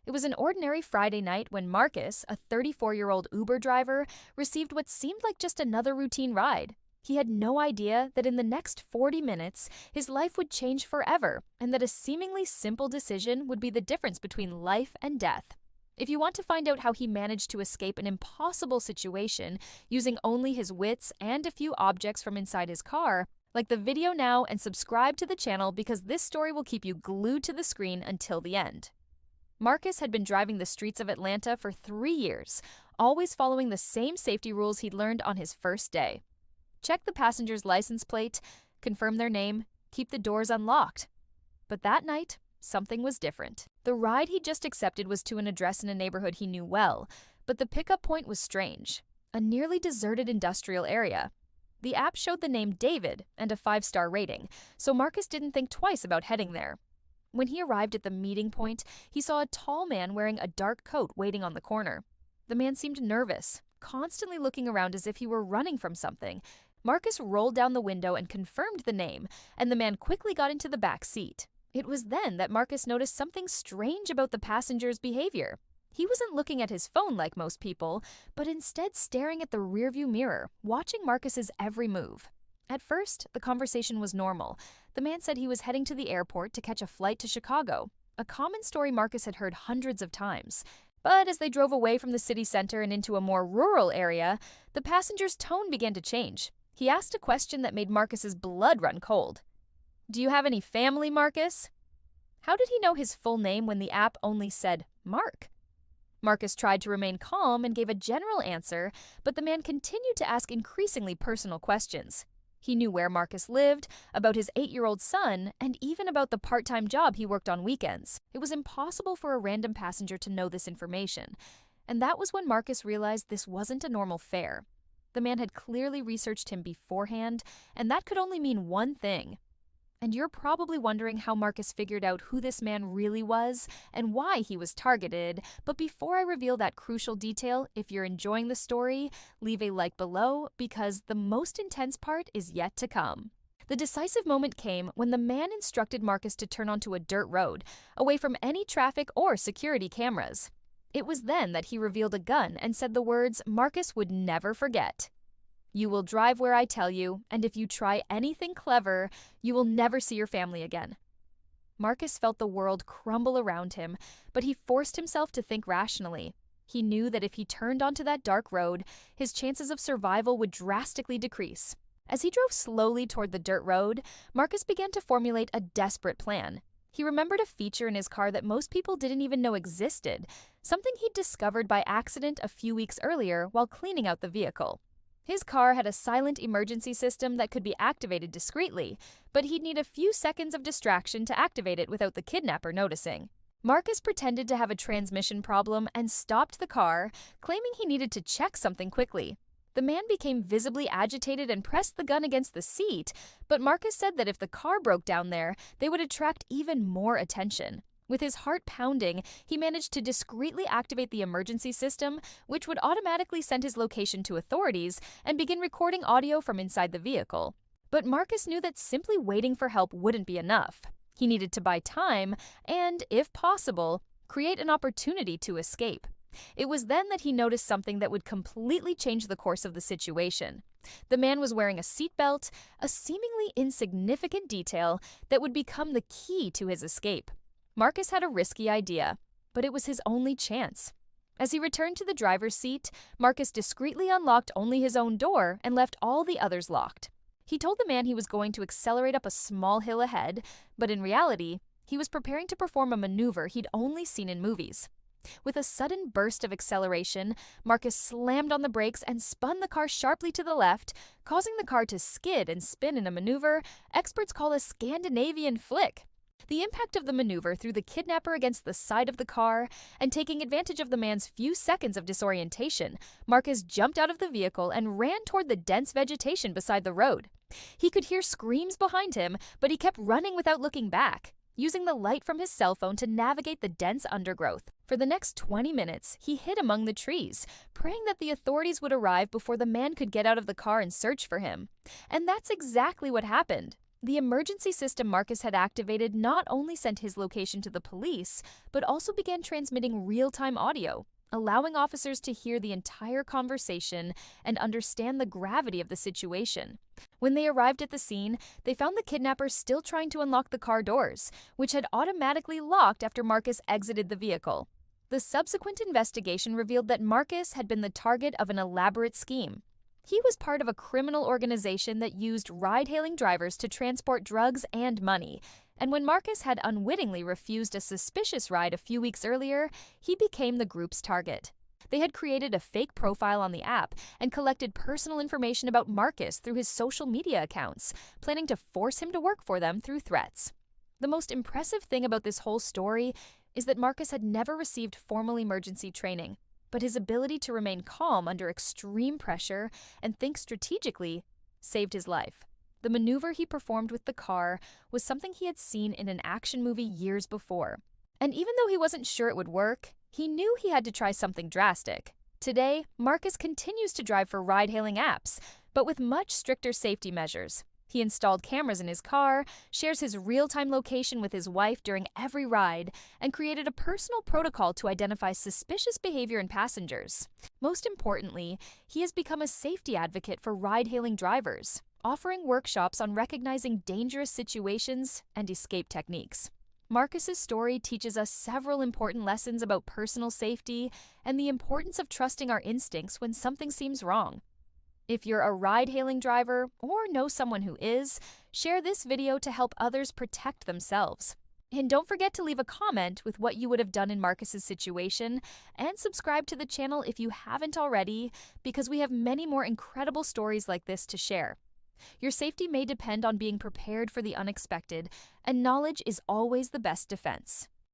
It was an ordinary Friday night when Marcus, a 34-year-old Uber driver, received what seemed like just another routine ride. He had no idea that in the next 40 minutes, his life would change forever, and that a seemingly simple decision would be the difference between life and death. If you want to find out how he managed to escape an impossible situation using only his wits and a few objects from inside his car, like the video now and subscribe to the channel because this story will keep you glued to the screen until the end. Marcus had been driving the streets of Atlanta for 3 years, always following the same safety rules he'd learned on his first day. Check the passenger's license plate, confirm their name, keep the doors unlocked. But that night, something was different. The ride he just accepted was to an address in a neighborhood he knew well, but the pickup point was strange, a nearly deserted industrial area. The app showed the name David and a 5-star rating, so Marcus didn't think twice about heading there. When he arrived at the meeting point, he saw a tall man wearing a dark coat waiting on the corner. The man seemed nervous, constantly looking around as if he were running from something. Marcus rolled down the window and confirmed the name, and the man quickly got into the back seat. It was then that Marcus noticed something strange about the passenger's behavior. He wasn't looking at his phone like most people, but instead staring at the rearview mirror, watching Marcus's every move. At first, the conversation was normal. The man said he was heading to the airport to catch a flight to Chicago, a common story Marcus had heard hundreds of times. But as they drove away from the city center and into a more rural area, the passenger's tone began to change. He asked a question that made Marcus's blood run cold. "Do you have any family, Marcus?" How did he know his full name when the app only said Mark? Marcus tried to remain calm and gave a general answer, but the man continued to ask increasingly personal questions. He knew where Marcus lived, about his 8-year-old son, and even about the part-time job he worked on weekends. It was impossible for a random passenger to know this information. And that was when Marcus realized this wasn't a normal fare. The man had clearly researched him beforehand, and that could only mean one thing. And you're probably wondering how Marcus figured out who this man really was and why he was targeted. But before I reveal that crucial detail, if you're enjoying the story, leave a like below because the most intense part is yet to come. The decisive moment came when the man instructed Marcus to turn onto a dirt road, away from any traffic or security cameras. It was then that he revealed a gun and said the words Marcus would never forget. "You will drive where I tell you, and if you try anything clever, you will never see your family again." Marcus felt the world crumble around him, but he forced himself to think rationally. He knew that if he turned onto that dark road, his chances of survival would drastically decrease. As he drove slowly toward the dirt road, Marcus began to formulate a desperate plan. He remembered a feature in his car that most people didn't even know existed, something he'd discovered by accident a few weeks earlier while cleaning out the vehicle. His car had a silent emergency system that could be activated discreetly, but he'd need a few seconds of distraction to activate it without the kidnapper noticing. Marcus pretended to have a transmission problem and stopped the car, claiming he needed to check something quickly. The man became visibly agitated and pressed the gun against the seat, but Marcus said that if the car broke down there, they would attract even more attention. With his heart pounding, he managed to discreetly activate the emergency system, which would automatically send his location to authorities and begin recording audio from inside the vehicle. But Marcus knew that simply waiting for help wouldn't be enough. He needed to buy time and, if possible, create an opportunity to escape. It was then that he noticed something that would completely change the course of the situation. The man was wearing a seatbelt, a seemingly insignificant detail that would become the key to his escape. Marcus had a risky idea, but it was his only chance. As he returned to the driver's seat, Marcus discreetly unlocked only his own door and left all the others locked. He told the man he was going to accelerate up a small hill ahead, but in reality, he was preparing to perform a maneuver he'd only seen in movies. With a sudden burst of acceleration, Marcus slammed on the brakes and spun the car sharply to the left, causing the car to skid and spin in a maneuver experts call a Scandinavian flick. The impact of the maneuver threw the kidnapper against the side of the car, and taking advantage of the man's few seconds of disorientation, Marcus jumped out of the vehicle and ran toward the dense vegetation beside the road. He could hear screams behind him, but he kept running without looking back, using the light from his cell phone to navigate the dense undergrowth. For the next 20 minutes, he hid among the trees, praying that the authorities would arrive before the man could get out of the car and search for him. And that's exactly what happened. The emergency system Marcus had activated not only sent his location to the police, but also began transmitting real-time audio, allowing officers to hear the entire conversation and understand the gravity of the situation. When they arrived at the scene, they found the kidnappers still trying to unlock the car doors, which had automatically locked after Marcus exited the vehicle. The subsequent investigation revealed that Marcus had been the target of an elaborate scheme. He was part of a criminal organization that used ride-hailing drivers to transport drugs and money, and when Marcus had unwittingly refused a suspicious ride a few weeks earlier, he became the group's target. They had created a fake profile on the app and collected personal information about Marcus through his social media accounts, planning to force him to work for them through threats. The most impressive thing about this whole story is that Marcus had never received formal emergency training, but his ability to remain calm under extreme pressure and think strategically saved his life. The maneuver he performed with the car was something he had seen in an action movie years before. And even though he wasn't sure it would work, he knew he had to try something drastic. Today, Marcus continues to drive for ride-hailing apps, but with much stricter safety measures. He installed cameras in his car, shares his real-time location with his wife during every ride, and created a personal protocol to identify suspicious behavior in passengers. Most importantly, he has become a safety advocate for ride-hailing drivers, offering workshops on recognizing dangerous situations and escape techniques. Marcus's story teaches us several important lessons about personal safety and the importance of trusting our instincts when something seems wrong. If you're a ride-hailing driver or know someone who is, share this video to help others protect themselves. And don't forget to leave a comment with what you would have done in Marcus's situation, and subscribe to the channel if you haven't already, because we have many more incredible stories like this to share. Your safety may depend on being prepared for the unexpected, and knowledge is always the best defense.